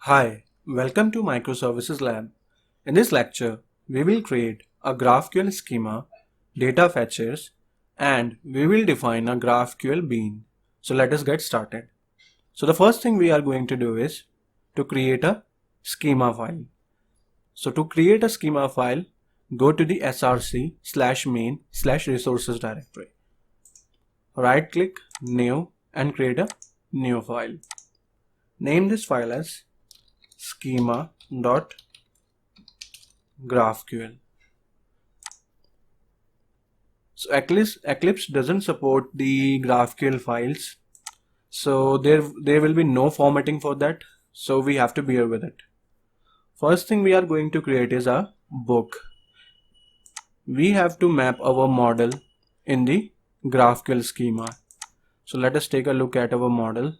Hi, welcome to Microservices Lab. In this lecture, we will create a GraphQL schema, DataFetchers, and we will define a GraphQL bean. So let us get started. So the first thing we are going to do is to create a schema file. So to create a schema file, go to the src/main/resources directory. Right click, new, and create a new file. Name this file as schema.graphql. So Eclipse doesn't support the GraphQL files, so there will be no formatting for that, so we have to bear with it. First thing we are going to create is a book. We have to map our model in the GraphQL schema. So let us take a look at our model.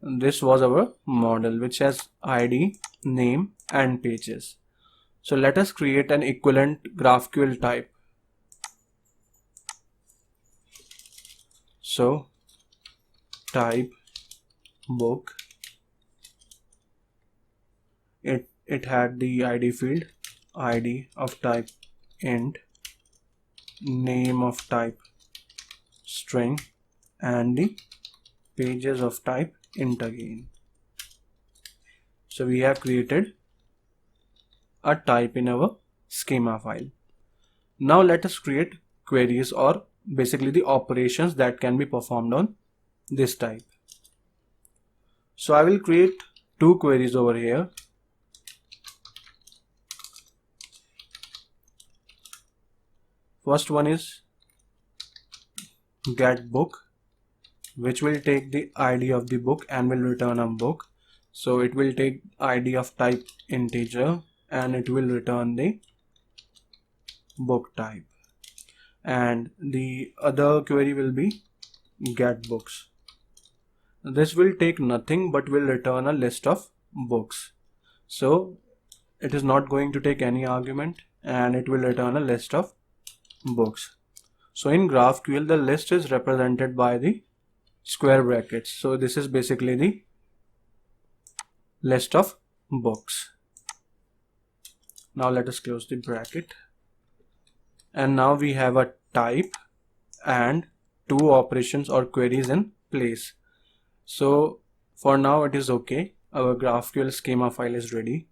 This was our model, which has ID, name, and pages. So let us create an equivalent GraphQL type. So type book. It had the ID field, ID of type int, name of type string, and the pages of type int again. So we have created a type in our schema file. Now let us create queries, or basically the operations that can be performed on this type. So I will create two queries over here. First one is get book, which will take the ID of the book and will return a book. So it will take ID of type integer and it will return the book type. And the other query will be get books. This will take nothing but will return a list of books. So it is not going to take any argument and it will return a list of books. So in GraphQL, the list is represented by the square brackets. So this is basically the list of books. Now let us close the bracket. And now we have a type and two operations or queries in place. So for now it is okay. Our GraphQL schema file is ready.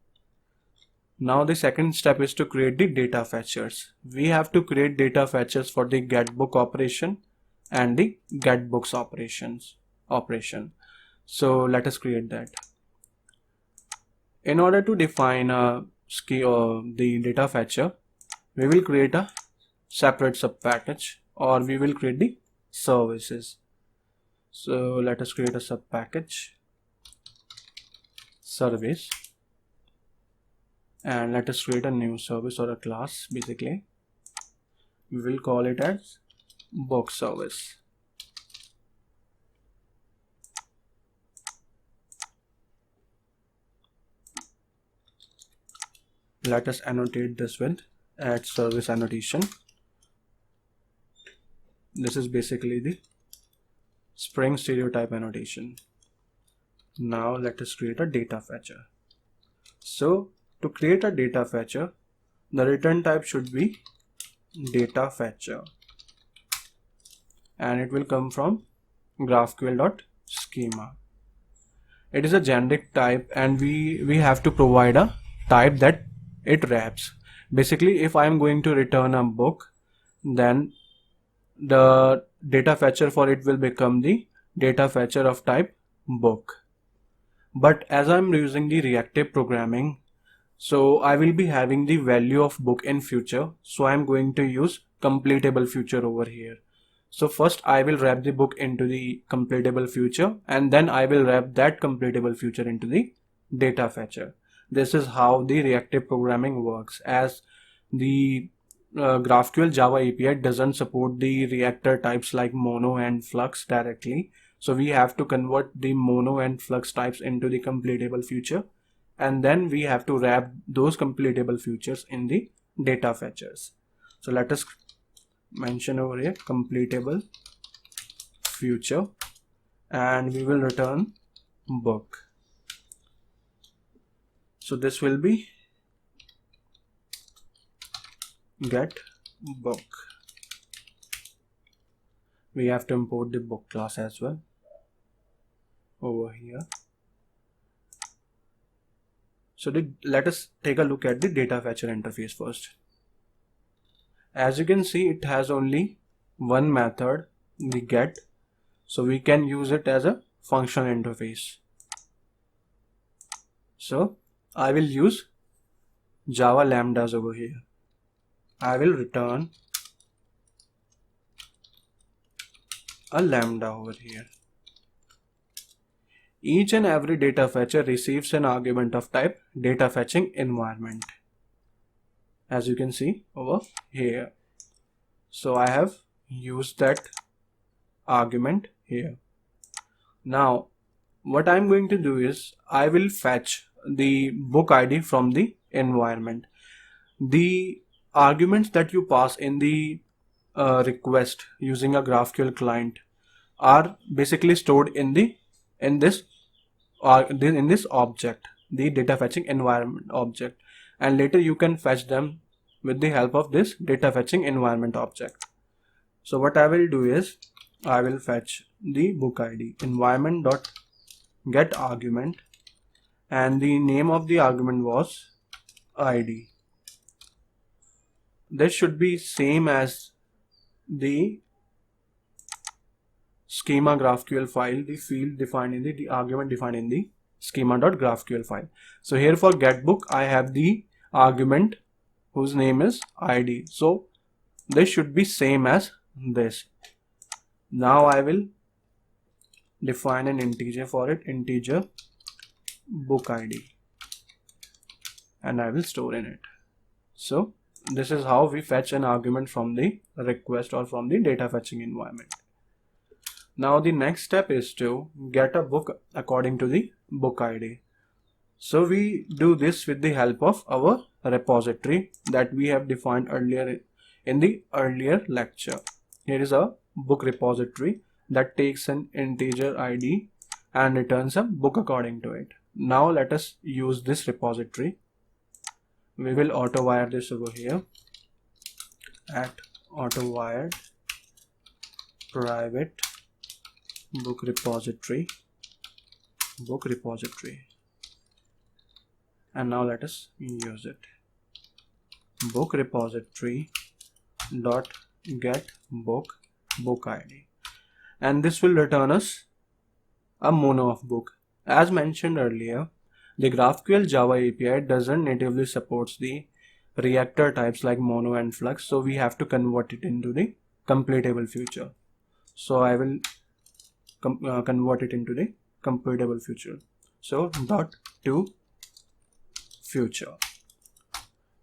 Now the second step is to create the data fetchers. We have to create data fetchers for the getBook operation and the getBooks operation. So let us create that. In order to define the data fetcher, we will create a separate subpackage, or we will create the services. So let us create a subpackage service. And let us create a new service or a class. Basically, we will call it as book service. Let us annotate this with add service annotation. This is basically the Spring stereotype annotation. Now let us create a data fetcher. So to create a data fetcher, the return type should be data fetcher and it will come from GraphQL.schema. It is a generic type and we have to provide a type that it wraps. Basically, if I am going to return a book, then the data fetcher for it will become the data fetcher of type book. But as I'm using the reactive programming, so I will be having the value of book in future. So I'm going to use completable future over here. So first I will wrap the book into the completable future and then I will wrap that completable future into the data fetcher. This is how the reactive programming works, as the GraphQL Java API doesn't support the reactor types like mono and flux directly. So we have to convert the mono and flux types into the completable future. And then we have to wrap those completable features in the data fetchers. So let us mention over here completable future, and we will return book. So this will be get book. We have to import the book class as well over here. So let us take a look at the data fetcher interface first. As you can see, it has only one method, the get, so we can use it as a functional interface. So I will use Java lambdas over here. I will return a lambda over here. Each and every data fetcher receives an argument of type data fetching environment, as you can see over here. So I have used that argument here. Now what I'm going to do is I will fetch the book ID from the environment. The arguments that you pass in the request using a GraphQL client are basically stored in this object, the data fetching environment object, and later you can fetch them with the help of this data fetching environment object. So what I will do is I will fetch the book ID environment.get argument, and the name of the argument was ID. This should be same as the schema GraphQL file, the field defined in the argument defined in the schema.graphql file. So here for getBook I have the argument whose name is ID. So this should be same as this. Now I will define an integer for it, integer book ID, and I will store in it. So this is how we fetch an argument from the request or from the data fetching environment. Now the next step is to get a book according to the book ID. So we do this with the help of our repository that we have defined earlier in the earlier lecture. Here is a book repository that takes an integer ID and returns a book according to it. Now let us use this repository. We will auto-wire this over here at auto-wired private book repository, and now let us use it. Book repository dot get book ID, and this will return us a mono of book. As mentioned earlier, the GraphQL Java API doesn't natively supports the reactor types like mono and flux, so we have to convert it into the completable future. So I will convert it into the completable future. So dot to future.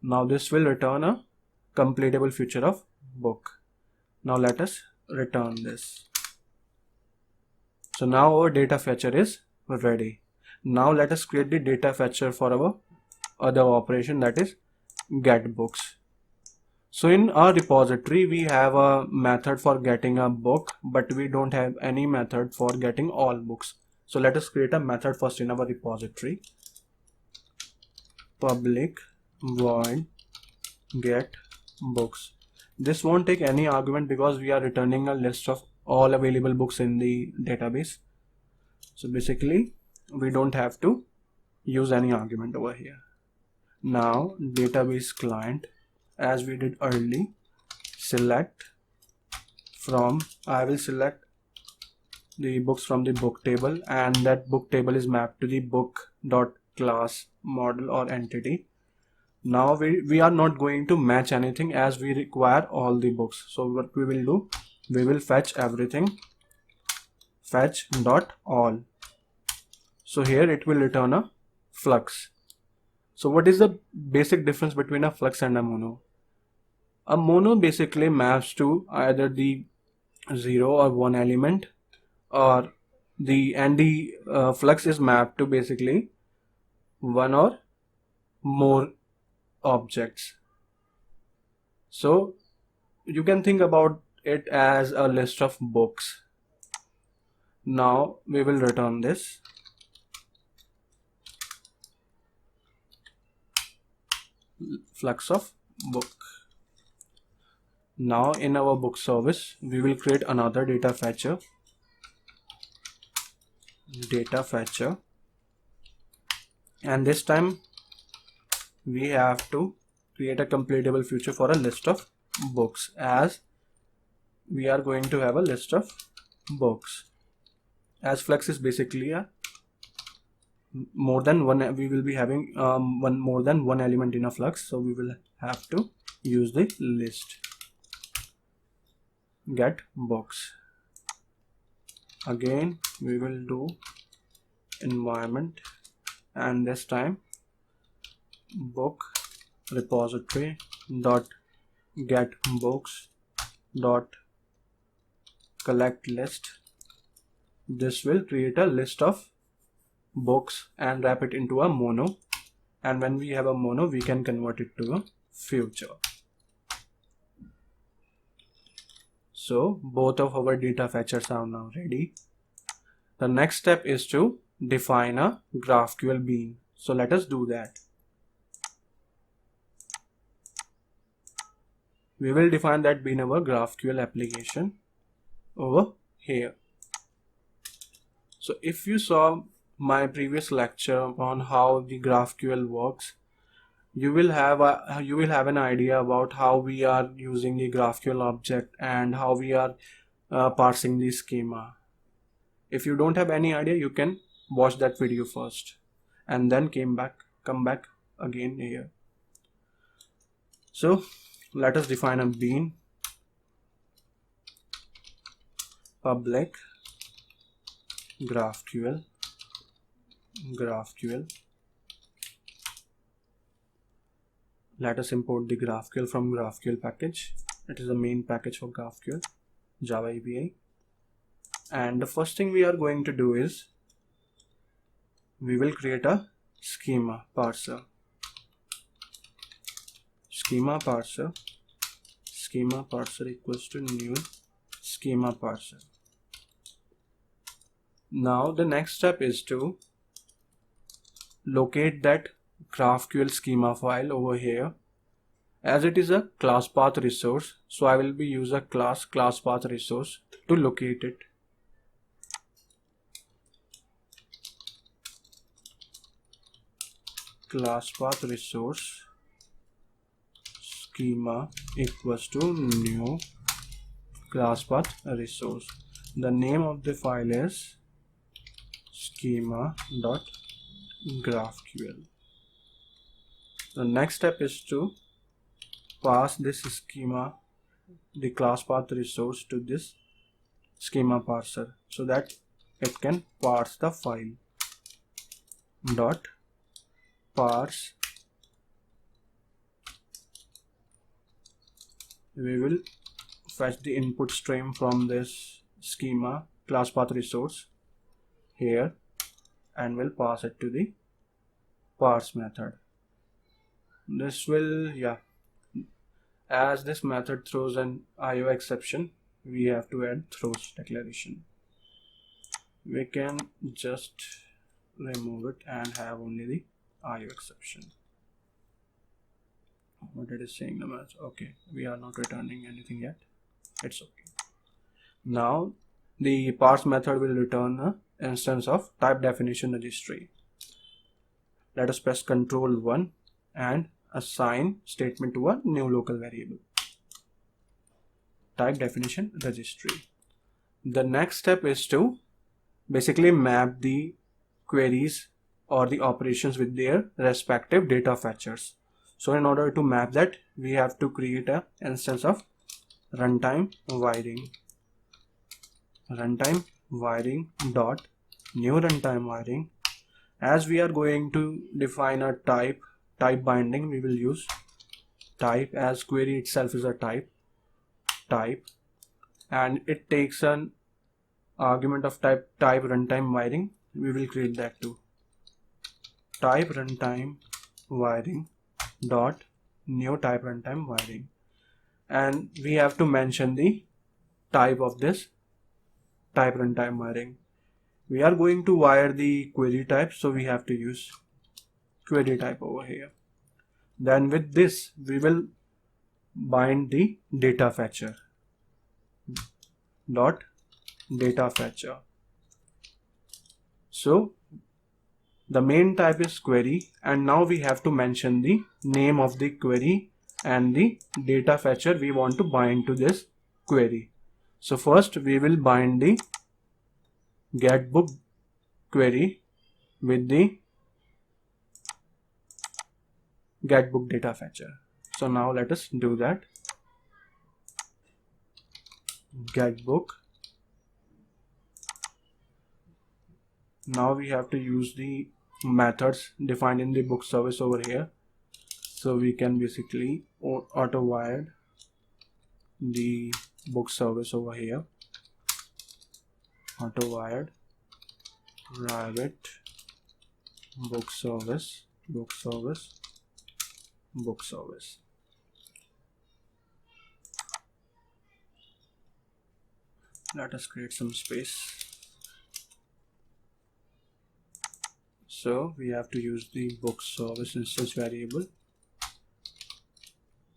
Now this will return a completable future of book. Now let us return this. So now our data fetcher is ready. Now let us create the data fetcher for our other operation, that is get books. So in our repository we have a method for getting a book, but we don't have any method for getting all books. So let us create a method first in our repository. Public void get books. This won't take any argument because we are returning a list of all available books in the database. So basically we don't have to use any argument over here. Now database client, as we did early, select from, I will select the books from the book table, and that book table is mapped to the book.class model or entity. Now we are not going to match anything as we require all the books. So what we will do, we will fetch everything, fetch dot all. So here it will return a flux. So what is the basic difference between a flux and a mono? A mono basically maps to either the 0 or 1 element, or the flux is mapped to basically 1 or more objects. So you can think about it as a list of books. Now we will return this. Flux of book. Now in our book service, we will create another data fetcher. And this time we have to create a completable feature for a list of books, as we are going to have a list of books. As Flux is basically a more than one, we will be having more than one element in a Flux, so we will have to use the list get books. Again we will do environment, and this time book repository dot get books dot collect list. This will create a list of books and wrap it into a mono, and when we have a mono we can convert it to a future. So both of our data fetchers are now ready. The next step is to define a GraphQL bean. So let us do that. We will define that bean our GraphQL application over here. So if you saw my previous lecture on how the GraphQL works, you will have an idea about how we are using the GraphQL object and how we are parsing the schema. If you don't have any idea, you can watch that video first and then come back again here. So let us define a bean. Public GraphQL. Let us import the GraphQL from GraphQL package. It is the main package for GraphQL, Java API. And the first thing we are going to do is we will create a schema parser. Schema parser equals to new schema parser. Now the next step is to locate that GraphQL schema file over here. As it is a class path resource, so I will be use a class path resource to locate it. Class path resource schema equals to new class path resource. The name of the file is schema.graphql. The next step is to pass this schema, the class path resource, to this schema parser so that it can parse the file. Dot parse. We will fetch the input stream from this schema class path resource here and will pass it to the parse method. This will, as this method throws an IO exception, we have to add throws declaration. We can just remove it and have only the IO exception. What it is saying the match. Okay, we are not returning anything yet. It's okay. Now the parse method will return an instance of type definition registry. Let us press Ctrl 1 and assign statement to a new local variable, type definition registry. The next step is to basically map the queries or the operations with their respective data fetchers. So in order to map that, we have to create an instance of runtime wiring dot new runtime wiring. As we are going to define a type binding, we will use type, as query itself is a type, and it takes an argument of type runtime wiring. We will create that too. Type runtime wiring dot new type runtime wiring. and we have to mention the type of this type runtime wiring. We are going to wire the query type, so we have to use query type over here. Then with this we will bind the data fetcher dot data fetcher. So the main type is query, and now we have to mention the name of the query and the data fetcher we want to bind to this query. So first we will bind the getBook query with the getBook data fetcher. So now let us do that. GetBook. Now we have to use the methods defined in the book service over here. So we can basically auto wire the book service over here. Auto wired private book service. Let us create some space. So we have to use the book service instance variable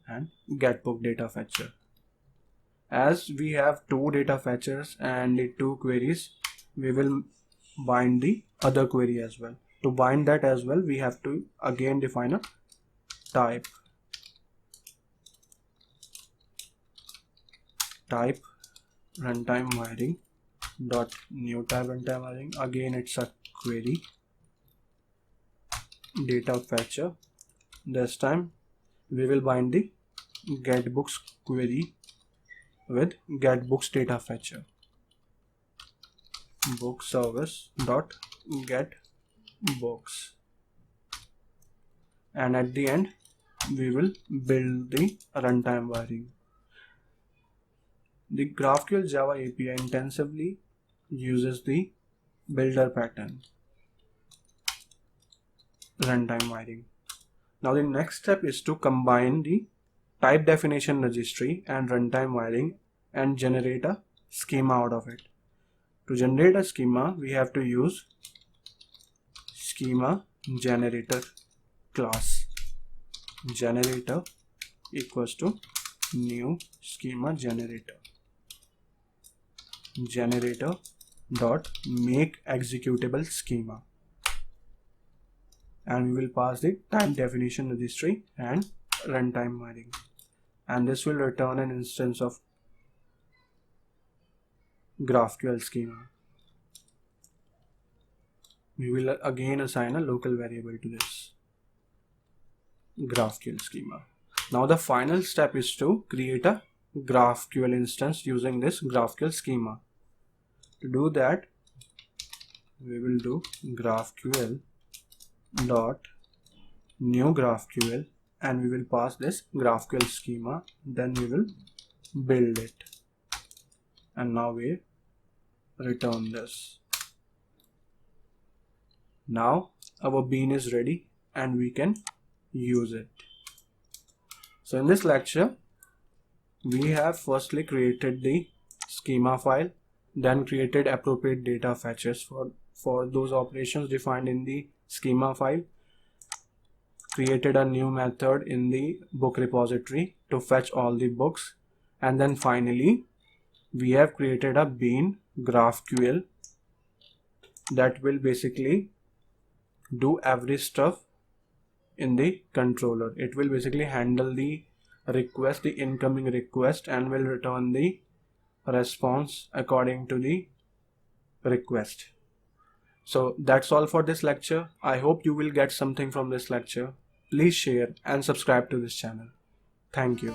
and getBook data fetcher. As we have two data fetchers and the two queries, we will bind the other query as well. To bind that as well, we have to again define a type runtime wiring dot new type runtime wiring. Again it's a query data fetcher. This time we will bind the getBooks query with getBooks data fetcher. Book service dot getBooks, and at the end we will build the runtime wiring. The GraphQL Java API intensively uses the builder pattern runtime wiring. Now the next step is to combine the type definition registry and runtime wiring and generate a schema out of it. To generate a schema, we have to use schema generator class. Generator equals to new schema generator dot make executable schema, and we will pass the type definition registry and runtime wiring, and this will return an instance of GraphQL schema. We will again assign a local variable to this GraphQL schema. Now the final step is to create a GraphQL instance using this GraphQL schema. To do that, we will do GraphQL dot new GraphQL, and we will pass this GraphQL schema. Then we will build it, and now we return this. Now our bean is ready and we can use it. So in this lecture, we have firstly created the schema file, then created appropriate data fetchers for those operations defined in the schema file, created a new method in the book repository to fetch all the books, and then finally we have created a bean GraphQL that will basically do every stuff in the controller. It will basically handle the request, the incoming request, and will return the response according to the request. So that's all for this lecture. I hope you will get something from this lecture. Please share and subscribe to this channel. Thank you.